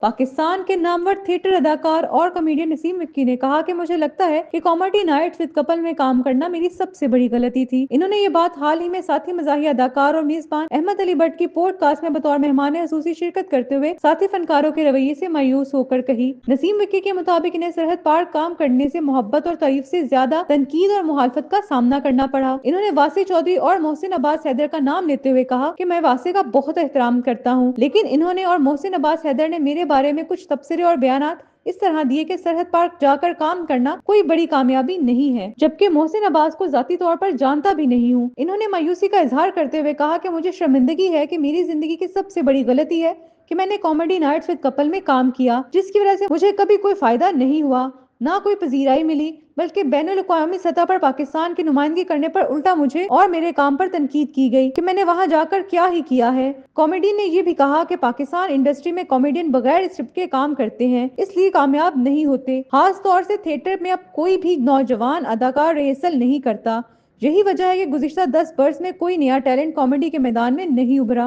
पाकिस्तान के नामवर थिएटर अदाकार और कॉमेडियन नसीम मिक्की ने कहा कि मुझे लगता है कि कॉमेडी नाइट्स विद कपल में काम करना मेरी सबसे बड़ी गलती थी। इन्होंने ये बात हाल ही में साथी मज़ाहिया अदाकार और मेजबान अहमद अली भट्ट की पॉडकास्ट में बतौर मेहमान खसूसी शिरकत करते हुए साथी फनकारों के रवैये से मायूस होकर कही। नसीम मिक्की के मुताबिक इन्हें सरहद पार काम करने से मोहब्बत और तारीफ से ज्यादा तनकीद और मुखालफत का सामना करना पड़ा। इन्होंने वासी चौधरी और मोहसिन अब्बास हैदर का नाम लेते हुए कहा कि मैं वासी का बहुत एहतराम करता हूँ, लेकिन इन्होंने और मोहसिन अब्बास हैदर ने मेरे बारे में कुछ तबसरे और बयानात इस तरह दिए कि सरहद पार जाकर काम करना कोई बड़ी कामयाबी नहीं है, जबकि मोहसिन अब्बास को जाती तौर पर जानता भी नहीं हूँ। इन्होंने मायूसी का इजहार करते हुए कहा कि मुझे शर्मिंदगी है कि मेरी जिंदगी की सबसे बड़ी गलती है कि मैंने कॉमेडी नाइट्स विद कपल में काम किया, जिसकी वजह से मुझे कभी कोई फायदा नहीं हुआ, ना कोई पजीराई मिली, बल्कि बैनुल-अक़वामी सतह पर पाकिस्तान की नुमाइंदगी करने पर उल्टा मुझे और मेरे काम पर तनकीद की गई कि मैंने वहां जाकर क्या ही किया है। कॉमेडी ने ये भी कहा कि पाकिस्तान इंडस्ट्री में कॉमेडियन बगैर स्क्रिप्ट के काम करते हैं, इसलिए कामयाब नहीं होते। खास तौर से थिएटर में अब कोई भी नौजवान अदाकार रिहर्सल नहीं करता। यही वजह है कि गुज़िश्ता 10 बरस में कोई नया टैलेंट कॉमेडी के मैदान में नहीं उभरा।